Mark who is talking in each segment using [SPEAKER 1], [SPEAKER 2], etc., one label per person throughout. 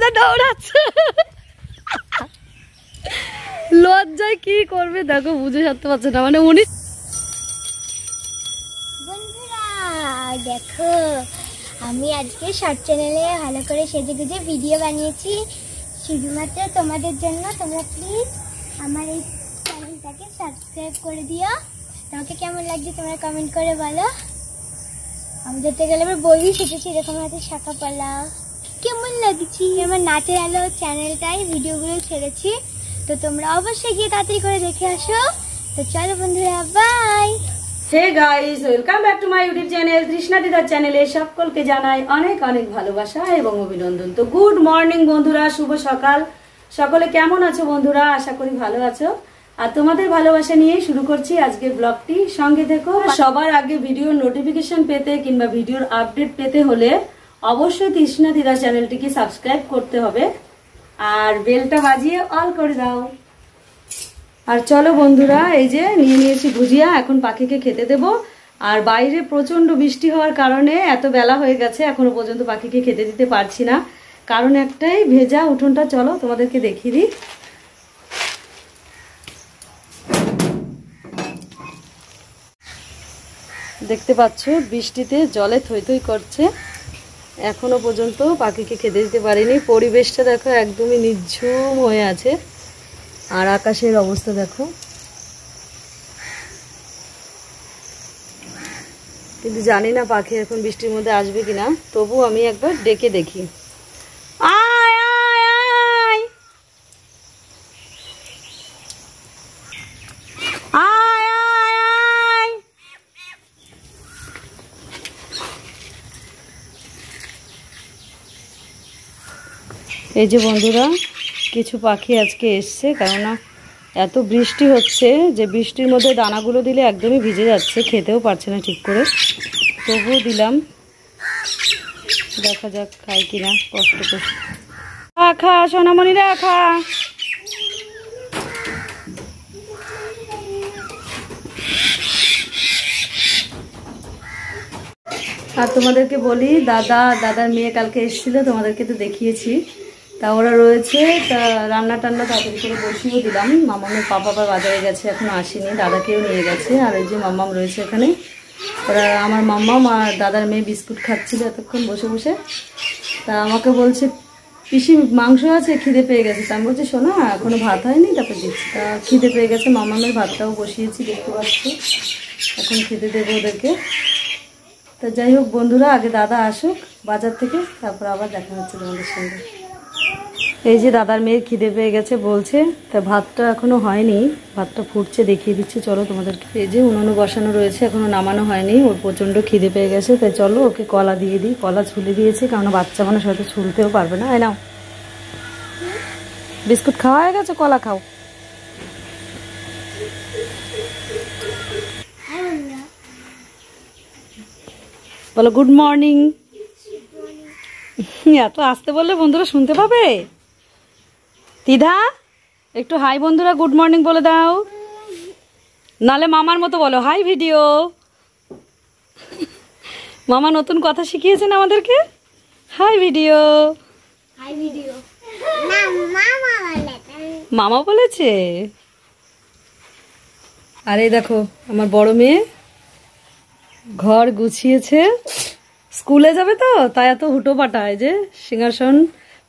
[SPEAKER 1] দিদা দৌড়াচ্ছে, লজ্জায় কি করবে দেখো, বুঝে সারতে পারছে না। মানে উনি
[SPEAKER 2] দেখো আমি আজকে শর্ট চ্যানেলে ভালো করে সেজে গুজে ভিডিও বানিয়েছি শুধুমাত্র তোমাদের জন্য। তোমরা প্লিজ আমার এই চ্যানেলটাকে সাবস্ক্রাইব করে দিও। তোমাকে কেমন লাগছে তোমরা কমেন্ট করে বলো। আমি যেতে গেলে আমার বই শিখেছি, এরকম হাতে শাখা পলা কেমন লাগছে। আমার নাচের আলো চ্যানেলটাই ভিডিওগুলো ছেড়েছি, তো তোমরা অবশ্যই গিয়ে তাড়াতাড়ি করে দেখে আসো। তো চলো বন্ধুরা, bye.
[SPEAKER 1] Hey guys, welcome back to my YouTube channel Trishna দিদার চ্যানেলে সকলকে জানাই অনেক অনেক ভালোবাসা এবং অভিনন্দন। তো গুড মর্নিং বন্ধুরা, শুভ সকাল। সকলে কেমন আছো বন্ধুরা? আশা করি ভালো আছো। আর তোমাদের ভালোবাসা নিয়ে শুরু করছি আজকে ব্লগটি, সঙ্গে থেকো। সবার আগে ভিডিওর নোটিফিকেশন পেতে কিংবা ভিডিওর আপডেট পেতে হলে অবশ্যই তৃষ্ণা দিদার চ্যানেলটিকে সাবস্ক্রাইব করতে হবে আর বেলটা বাজিয়ে অল করে দাও। আর চলো বন্ধুরা, এই যে নিয়ে নিয়েছি ভুজিয়া, এখন পাখিকে খেতে দেব। আর বাইরে প্রচন্ড বৃষ্টি হওয়ার কারণে এত বেলা হয়ে গেছে, এখনো পর্যন্ত পাখিকে খেতে দিতে পারছি না। কারণ একটাই, ভেজা উঠোনটা। চলো তোমাদেরকে দেখিয়ে দিই। দেখতে পাচ্ছ বৃষ্টিতে জলে থই থই করছে, এখনো পর্যন্ত পাখিকে খেতে দিতে পারিনি। পরিবেশটা দেখো একদমই নিঝুম হয়ে আছে, আর আকাশের অবস্থা দেখো। কিন্তু জানি না পাখি এখন বৃষ্টির মধ্যে আসবে কিনা, তবু আমি একবার ডেকে দেখি। আয় আয় আয় আয় আয় আয়। এই যে বন্ধুরা, কিছু পাখি আজকে এসছে, কেননা এত বৃষ্টি হচ্ছে যে বৃষ্টির মধ্যে দানাগুলো দিলে একদমই ভিজে যাচ্ছে, খেতেও পারছে না ঠিক করে। তবুও দিলাম, দেখা যাক খাই কিনা, কষ্ট করে। খা সোনামণিরা খা। আর তোমাদেরকে বলি, দাদার মেয়ে কালকে এসেছিল, তোমাদেরকে তো দেখিয়েছি। তা ওরা রয়েছে, তা রান্না টান্না তাড়াতাড়ি করে বসিয়েও দিলাম। মামামের পাপা বাজারে গেছে, এখনো আসেনি, দাদাকেও নিয়ে গেছে। আর এই যে মাম্মাম রয়েছে এখানে। ওরা, আমার মাম্মাম আর দাদার মেয়ে বিস্কুট খাচ্ছিল এতক্ষণ বসে বসে। তা আমাকে বলছে, পিসি মাংস আছে, খিদে পেয়ে গেছে। তা আমি বলছি, শোনা এখনো ভাত হয়নি, তারপর দিচ্ছি। তা খিদে পেয়ে গেছে, মামামের ভাতটাও বসিয়েছি, দেখতে পাচ্ছি। এখন খেতে দেবো ওদেরকে। তা যাই হোক বন্ধুরা, আগে দাদা আসুক বাজার থেকে, তারপর আবার দেখা হচ্ছে তোমাদের সঙ্গে। এই যে দাদার মেয়ের খিদে পেয়ে গেছে বলছে, তা ভাতটা এখনো হয়নি, ভাতটা ফুটছে, দেখিয়ে দিচ্ছি চলো তোমাদেরকে। এই যে উনুনে বসানো রয়েছে, এখনো নামানো হয়নি। ওর প্রচন্ড খিদে পেয়ে গেছে, তাই চলো ওকে কলা দিয়ে দিই। কলা ছুলে দিয়েছি, কারণ বাচ্চা মানুষ হয়তো ছুলতেও পারবে না। এই নাও, বিস্কুট খাওয়া হয়ে গেছে, কলা খাও। বলো গুড মর্নিং। এত আসতে বললে বন্ধুরা শুনতে পাবে। দিদা একটু হাই বন্ধুরা, গুড মর্নিং বলে দাও, নালে মামার মতো বলো হাই ভিডিও। মামা নতুন কথা শিখিয়েছেন আমাদেরকে, হাই ভিডিও।
[SPEAKER 2] হাই ভিডিও
[SPEAKER 1] মামা বলেছে। আর এই দেখো আমার বড় মেয়ে ঘর গুছিয়েছে, স্কুলে যাবে তো, তাই এত হুটো পাটায়। যে সিংহাসন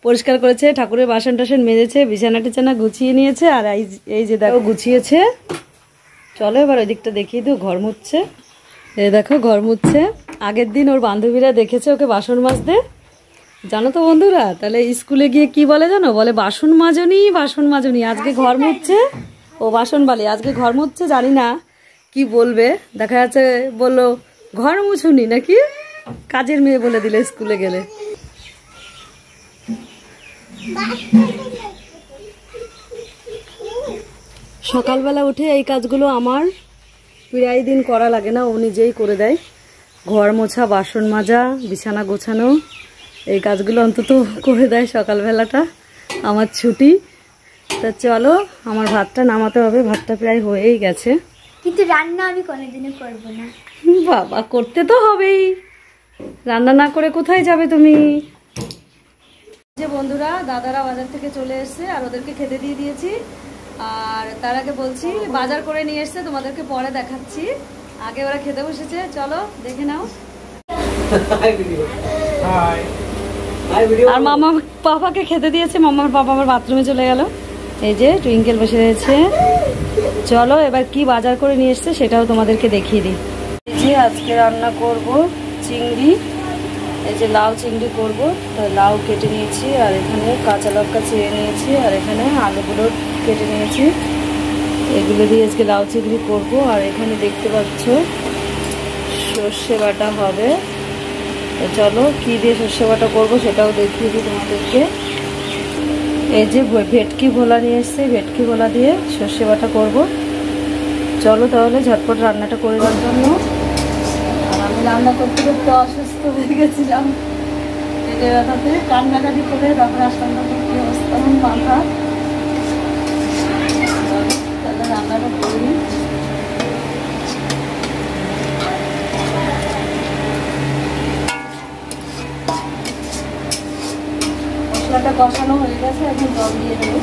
[SPEAKER 1] পরিষ্কার করেছে, ঠাকুরের বাসন টাসন মেজেছে, বিছানা টিছানা গুছিয়ে নিয়েছে। আর এই যে দেখো গুছিয়েছে। চলো এবার ওই দিকটা দেখিয়ে দিও, ঘর মুছছে। এই দেখো ঘর মুছছে। আগের দিন ওর বান্ধবীরা দেখেছে ওকে বাসন মাজতে, জানো তো বন্ধুরা। তাহলে স্কুলে গিয়ে কি বলে জানো, বলে বাসন মাজনি বাসন মাজনি। আজকে ঘর মুছছে, ও বাসন বালি, আজকে ঘর মুছছে। জানি না কি বলবে, দেখা যাচ্ছে বললো ঘর মুছুনি নাকি, কাজের মেয়ে বলে দিলে স্কুলে গেলে। সকালবেলা উঠে এই কাজগুলো আমার প্রায় দিন করা লাগে না, ও নিজেই করে দেয়। ঘর মোছা, বাসন মাজা, বিছানা গোছানো, এই কাজগুলো অন্তত করে দেয় সকালবেলাটা। আমার ছুটি। তা চলো আমার ভাতটা নামাতে হবে, ভাতটা প্রায় হয়েই গেছে।
[SPEAKER 2] কিন্তু রান্না আমি কোনোদিনও করবো না।
[SPEAKER 1] বাবা, করতে তো হবেই, রান্না না করে কোথায় যাবে তুমি? যে বন্ধুরা দাদারা বাজার থেকে চলে এসেছে আর ওদেরকে খেতে দিয়ে দিয়েছি। আর তার আগে বলছি বাজার করে নিয়ে এসছে, তোমাদেরকে পরে দেখাচ্ছি। আগে ওরা খেতে বসেছে, চলো দেখে নাও। আর মামা পাপাকে খেতে দিয়েছে, মামার পাপা আমার বাথরুমে চলে গেল। এই যে টুইঙ্কেল বসে রয়েছে। চলো এবার কি বাজার করে নিয়ে এসছে সেটাও তোমাদেরকে দেখিয়ে দিই। এই যে আজকে রান্না করব চিংড়ি, এই যে লাউ চিংড়ি করব, তো লাউ কেটে নিয়েছি আর এখানে কাঁচা লঙ্কা চিড়ে নিয়েছি আর এখানে আলুগুলো কেটে নিয়েছি। এগুলো দিয়ে আজকে লাউ চিংড়ি করব। আর এখানে দেখতে পাচ্ছ সর্ষে বাটা হবে। তো চলো কি দিয়ে সর্ষে বাটা করবো সেটাও দেখিয়ে দিই তোমাদেরকে। এই যে ভেটকি ভোলা নিয়ে এসছি, ভেটকি ভোলা দিয়ে সর্ষে বাটা করব। চলো তাহলে ঝটপট রান্নাটা করে দেওয়ার জন্য। আর আমি রান্না করতে করতে অসুস্থ হয়ে গেছিলাম, পেটে ব্যথাতে কান্নাকাটি করে তারপরে আসলাম। কি অবস্থা মাথা, তাহলে রান্নাটা করে নিই। মশলাটা কষানো হয়ে গেছে, এখন জল দিয়ে দেবো।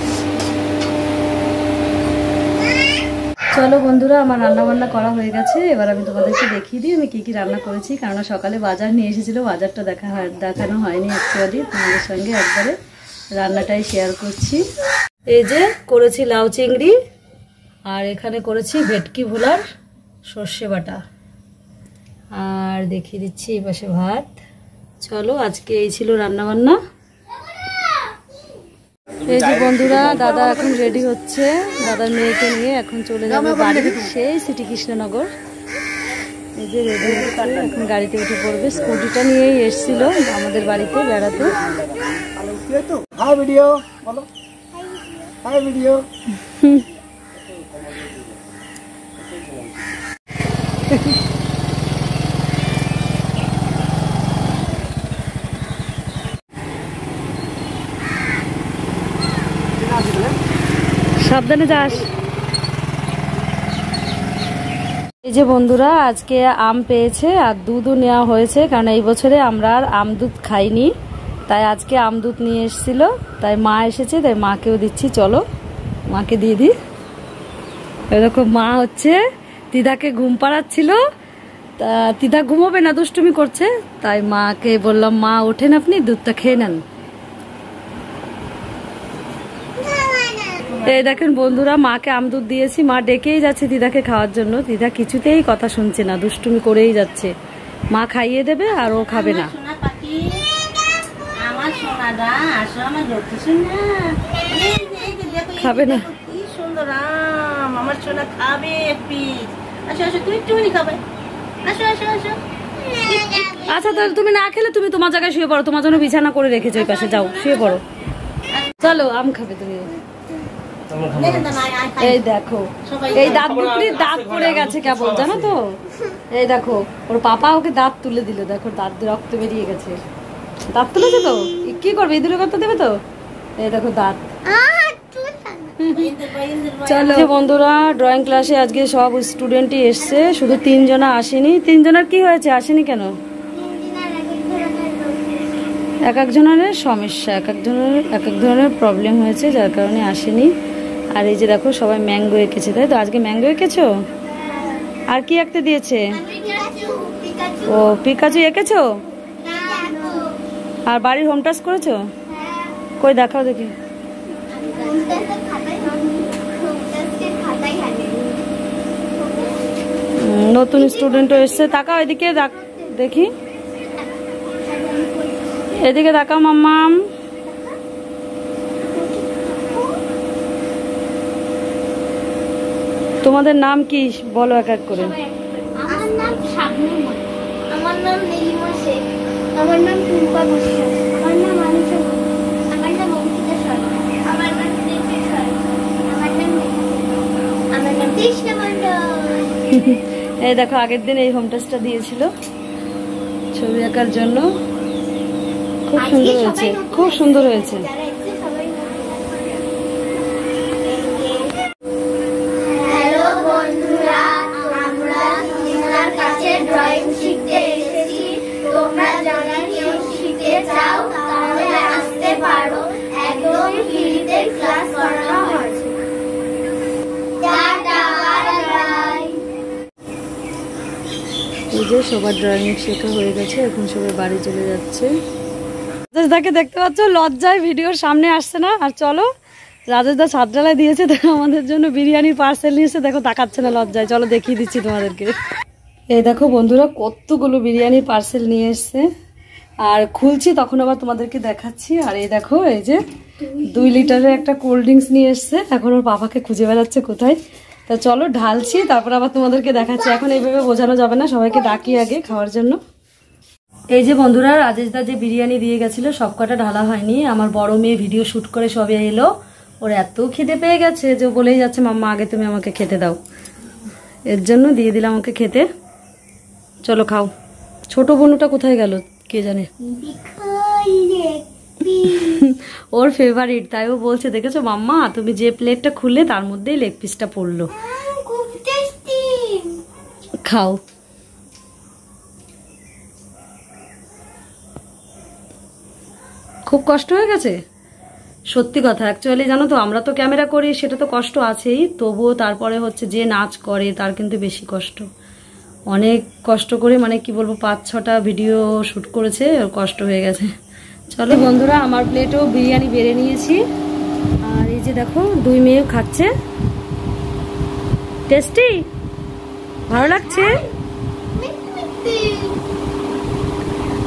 [SPEAKER 1] চলো বন্ধুরা আমার রান্না বান্না করা হয়ে গেছে। এবার আমি তোমাদেরকে দেখিয়ে দিই আমি কি কি রান্না করেছি, কেননা সকালে বাজার নিয়ে এসেছিলো, বাজারটা দেখানো হয়নি অ্যাকচুয়ালি। তোমাদের সঙ্গে একবারে রান্নাটাই শেয়ার করছি। এই যে করেছি লাউ চিংড়ি আর এখানে করেছি ভেটকি ভোলার সর্ষে বাটা, আর দেখিয়ে দিচ্ছি এই পাশে ভাত। চলো আজকে এই ছিল রান্না বান্না। এই যে বন্ধুরা দাদা এখন রেডি হচ্ছে, দাদার মেয়েকে নিয়ে এখন চলে যাবে বাড়ি, সেই সিটি কৃষ্ণনগর। এই যে রেডি হচ্ছে, এখন গাড়িতে উঠে পড়বে। স্কুটিটা নিয়েই এসছিল আমাদের বাড়িতে বেড়াতে।
[SPEAKER 3] হাই ভিডিও বলো, হাই ভিডিও।
[SPEAKER 1] সাবধানে যাস। এই যে বন্ধুরা আজকে আম পেয়েছে আর দুধও নেওয়া হয়েছে, কারণ এই বছরে আমরা আর আম দুধ খাইনি, তাই আজকে আম দুধ নিয়ে এসেছিল। তাই মা এসেছে, তাই মাকেও দিচ্ছি। চলো মাকে দিয়ে দিই। এরকম মা হচ্ছে দিদাকে ঘুম পাড়াচ্ছিল, তা দিদা ঘুমোবে না, দুষ্টুমি করছে, তাই মাকে বললাম মা ওঠেন আপনি দুধটা খেয়ে নেন। এই দেখেন বন্ধুরা মাকে আম দুধ দিয়েছি, মা ডেকেই যাচ্ছে দিদাকে খাওয়ার জন্য। দিদা কিছুতেই কথা শুনছে না, দুষ্টুমি করেই যাচ্ছে। মা খাইয়ে দেবে আর ও খাবে না। খাবে না। আচ্ছা তাহলে তুমি না খেলে তুমি তোমার জায়গায় শুয়ে পড়ো, তোমার জন্য বিছানা করে রেখেছো ওই পাশে, যাও শুয়ে পড়ো। চলো আম খাবে তুমি। এই দেখো এই দাঁত বুকরির দাঁত পড়ে গেছে কেবল, জানো তো। এই দেখো ওর পাপা ওকে দাঁত তুলে দিল, দেখো দাঁত রক্ত বেরিয়ে গেছে। দাঁত তুলেছে তো কি করবে, ইঁদুরে করতে দেবে তো। এই দেখো দাঁত। চলো বন্ধুরা ড্রয়িং ক্লাসে আজকে সব স্টুডেন্টই এসছে, শুধু 3 জনা আসেনি। 3 জনের কি হয়েছে, আসেনি কেন? এক একজনের সমস্যা, এক এক ধরনের প্রবলেম হয়েছে, যার কারণে আসেনি। আর এই যে দেখো সবাই ম্যাঙ্গো এঁকেছে, তাই তো আজকে ম্যাঙ্গো এঁকেছো। আর কি আঁকতে দিয়েছে? ও পিকাচু এঁকেছো। আর বাড়ির হোম টাস্ক করেছো? কই দেখাও দেখি। নতুন স্টুডেন্টও এসছে, তাকাও এদিকে দেখি, এদিকে তাকাও মাম্মাম। তোমাদের নাম কি বলো এক এক করে।
[SPEAKER 2] আমার নাম শাবনূর, আমার নাম নীলিমা শেখ, আমার নাম টুম্পা বিশ্বাস, আমার নাম আনিশা, আমার নাম অঙ্কিতা শর্মা, আমার নাম তৃপ্তি শর্মা, আমার নাম আমার নাম কৃষ্ণা মণ্ডল।
[SPEAKER 1] এই দেখো আগের দিন এই হোম টেস্টটা দিয়েছিল ছবি আঁকার জন্য, খুব সুন্দর হয়েছে, খুব সুন্দর হয়েছে।
[SPEAKER 2] ড্রয়িং শিখতে এসেছি, তোমরা যদি কেউ শিখতে চাও তাহলে আসতে পারো।
[SPEAKER 1] সবার ড্রয়িং শেখা হয়ে গেছে, এখন সবাই বাড়ি চলে যাচ্ছে। রাজেশদাকে দেখতে পাচ্ছ লজ্জায় ভিডিওর সামনে আসছে না। আর চলো, রাজেশদা ছাত্রালয় দিয়েছে, দেখো আমাদের জন্য বিরিয়ানির পার্সেল নিয়েছে, দেখো তাকাচ্ছে না লজ্জায়। চলো দেখিয়ে দিচ্ছি তোমাদেরকে। এই দেখো বন্ধুরা কতগুলো বিরিয়ানির পার্সেল নিয়ে এসছে, আর খুলছি তখন আবার তোমাদেরকে দেখাচ্ছি। আর এই দেখো, এই যে 2 লিটারের একটা কোল্ড ড্রিঙ্কস নিয়ে এসছে, এখন ওর বাবাকে খুঁজে বেড়াচ্ছে কোথায়। তা চলো ঢালছি, তারপর আবার তোমাদেরকে দেখাচ্ছি। এখন এইভাবে বোঝানো যাবে না, সবাইকে ডাকি আগে খাওয়ার জন্য। এই যে বন্ধুরা, রাজেশদা যে বিরিয়ানি দিয়ে গেছিল সব কটা ঢালা হয়নি। আমার বড় মেয়ে ভিডিও শুট করে সবে এলো, ওর এত খিদে পেয়ে গেছে যে বলেই যাচ্ছে মাম্মা আগে তুমি আমাকে খেতে দাও। এর জন্য দিয়ে দিলাম ওকে খেতে। চলো খাও। ছোট বোনটা কোথায় গেল কে জানে, ওর ফেভারিট, তাই ও বলছে দেখেছো মাম্মা তুমি যে প্লেটটা খুললে তার মধ্যেই লেগ পিসটা পড়লো। খাও। খুব কষ্ট হয়ে গেছে সত্যি কথা। অ্যাকচুয়ালি জানো তো, আমরা তো ক্যামেরা করি সেটা তো কষ্ট আছেই, তবুও তারপরে হচ্ছে যে নাচ করে তার কিন্তু বেশি কষ্ট। অনেক কষ্ট করে, মানে কি বলবো, 5-6টা ভিডিও শ্যুট করেছে, ওর কষ্ট হয়ে গেছে। চলো বন্ধুরা, আমার প্লেটেও বিরিয়ানি বেড়ে নিয়েছি। আর এই যে দেখো 2 মেয়েও খাচ্ছে। টেস্টি, ভালো লাগছে।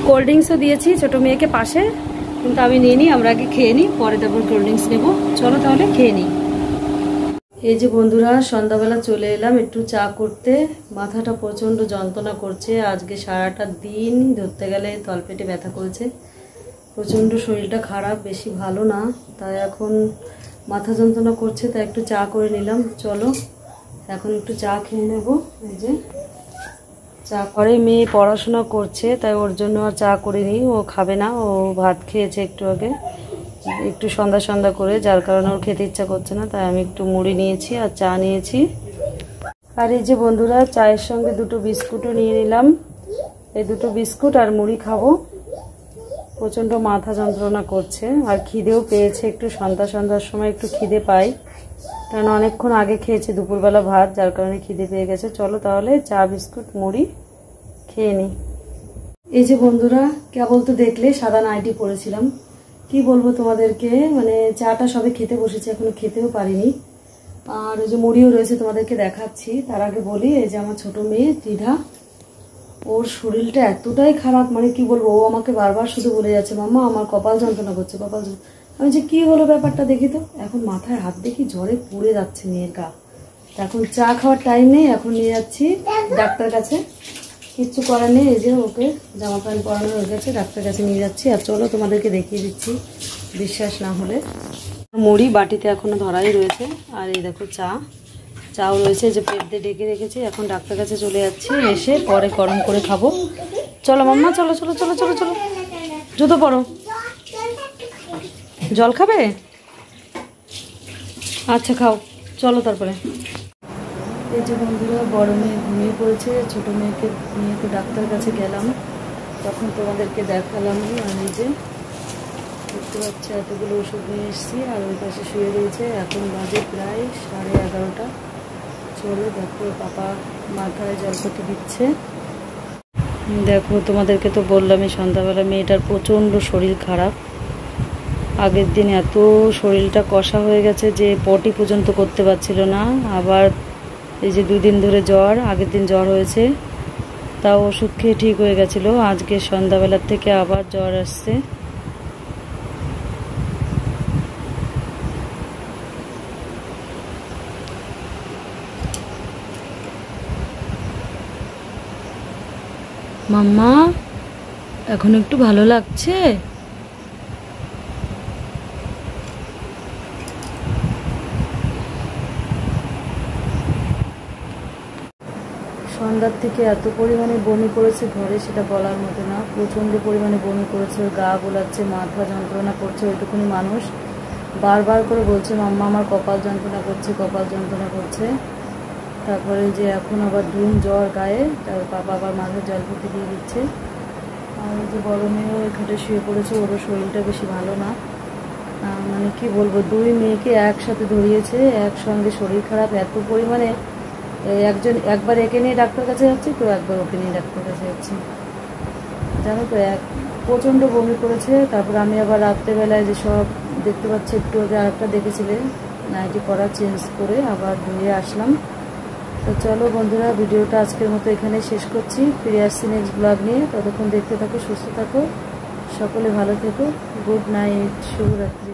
[SPEAKER 1] কোল্ড ড্রিঙ্কসও দিয়েছি ছোট মেয়েকে পাশে, কিন্তু আমি নিয়ে নিই, আমরা আগে খেয়ে নিই, পরে তারপর কোল্ড ড্রিঙ্কস নেবো। চলো তাহলে খেয়ে নিই। এই যে বন্ধুরা, সন্ধ্যাবেলা চলে এলাম একটু চা করতে। মাথাটা প্রচণ্ড যন্ত্রণা করছে, আজকে সারাটা দিন ধরতে গেলে তলপেটে ব্যথা করেছে, প্রচণ্ড শরীরটা খারাপ, বেশি ভালো না, তাই এখন মাথা যন্ত্রণা করছে, তাই একটু চা করে নিলাম। চলো এখন একটু চা খেয়ে নেব। এই যে চা করে, মেয়ে পড়াশোনা করছে তাই ওর জন্য আর চা করিনি, ও খাবে না, ও ভাত খেয়েছে একটু আগে, একটু সন্ধ্যা সন্ধ্যা করে, যার কারণে ওর খেতে ইচ্ছা করছে না, তাই আমি একটু মুড়ি নিয়েছি আর চা নিয়েছি। আর এই যে বন্ধুরা, চায়ের সঙ্গে 2টো বিস্কুটও নিয়ে নিলাম। এই 2টো বিস্কুট আর মুড়ি খাবো। প্রচণ্ড মাথা যন্ত্রণা করছে আর খিদেও পেয়েছে, একটু সন্ধ্যার সময় একটু খিদে পাই, কারণ অনেকক্ষণ আগে খেয়েছি দুপুরবেলা ভাত, যার কারণে খিদে পেয়ে গেছে। চলো তাহলে চা বিস্কুট মুড়ি খেয়ে নিই। এই যে বন্ধুরা, কেবল তো দেখলে সাদা নাইটি পরেছিলাম, কি বলবো তোমাদেরকে, মানে চাটা সবে খেতে বসেছি, এখনো খেতেও পারিনি। আর ওই যে মুড়িও রয়েছে তোমাদেরকে দেখাচ্ছি। তার আগে বলি, এই যে আমার ছোট মেয়ে ত্রিধা, ওর শরীরটা এতটাই খারাপ, মানে কি বলবো, ও আমাকে বারবার শুধু বলে যাচ্ছে মাম্মা আমার কপাল যন্ত্রণা করছে, কপাল যন্ত্রণা। আমি যে কি হলো ব্যাপারটা দেখি তো, এখন মাথায় হাত দেখি জ্বরে পুড়ে যাচ্ছে মেয়ের গা। এখন চা খাওয়ার টাইম নেই, এখন নিয়ে যাচ্ছি ডাক্তার কাছে, কিচ্ছু করার নেই। এই যে ওকে জামা প্যান্ট পরানো হয়ে গেছে, ডাক্তার কাছে নিয়ে যাচ্ছি। আর চলো তোমাদেরকে দেখিয়ে দিচ্ছি, বিশ্বাস না হলে। মুড়ি বাটিতে এখনো ধরাই রয়েছে, আর এই দেখো চাও রয়েছে, যে পেট দিয়ে ডেকে রেখেছি। এখন ডাক্তার কাছে চলে যাচ্ছি, এসে পরে গরম করে খাবো। চলো মাম্মা, চলো চলো চলো চলো চলো, জুতো পরো। জল খাবে? আচ্ছা খাও, চলো তারপরে। এই যে বন্ধুরা, বড় মেয়ে ঘুমিয়ে পড়েছে, ছোট মেয়েকে নিয়ে তো ডাক্তার কাছে গেলাম, তখন তোমাদেরকে দেখালাম। আর এই যে দেখতে পাচ্ছি এতগুলো ওষুধ নিয়ে এসেছি, আর ওই পাশে শুয়ে রয়েছে। এখন বাজে প্রায় 11:30। চলো দেখো, পাপা মাথায় জলপটি দিচ্ছে। দেখো তোমাদেরকে তো বললামই সন্ধ্যাবেলা, মেয়েটার প্রচণ্ড শরীর খারাপ। আগের দিন এত শরীরটা কষা হয়ে গেছে যে পটি পর্যন্ত করতে পারছিল না। আবার এই যে 2 দিন ধরে জ্বর, আগের দিন জ্বর হয়েছে, তাও ওষুধ খেয়ে ঠিক হয়ে গেছিলো, আজকে সন্ধ্যাবেলার থেকে আবার জ্বর আসছে। মাম্মা এখন একটু ভালো লাগছে? সন্ধ্যার থেকে এত পরিমাণে বমি করেছে ঘরে, সেটা বলার মতো না, প্রচণ্ড পরিমাণে বমি করেছে, ওর গা গোলাচ্ছে, মাথা যন্ত্রণা করছে। ওইটুকুনি মানুষ বারবার করে বলছে মাম্মা আমার কপাল যন্ত্রণা করছে, কপাল যন্ত্রণা করছে। তারপরে যে এখন আবার ধুম জ্বর গায়ে, তার বাবা আবার মাথায় জল ফুটে দিয়ে দিচ্ছে। আর যে বড় মেয়েও এখানে শুয়ে পড়েছে, ওরও শরীরটা বেশি ভালো না, মানে কি বলবো, 2 মেয়েকে একসাথে ধরিয়েছে, একসঙ্গে শরীর খারাপ এত পরিমাণে, একবার একে নিয়ে ডাক্তার কাছে যাচ্ছি, তো একবার ওকে নিয়ে ডাক্তার কাছে যাচ্ছি। জানো তো প্রচণ্ড বমি করেছে। তারপর আমি আবার রাত্রেবেলায় যেসব দেখতে পাচ্ছি, একটু আগে আরেকটা দেখেছিলে, নাইটি পরা চেঞ্জ করে আবার ধুয়ে আসলাম। তো চলো বন্ধুরা, ভিডিওটা আজকের মতো এখানে শেষ করছি। ফিরে আসছি নেক্সট ব্লগ নিয়ে। ততক্ষণ দেখতে থাকো, সুস্থ থাকো, সকলে ভালো থেকো। গুড নাইট, শুভরাত্রি।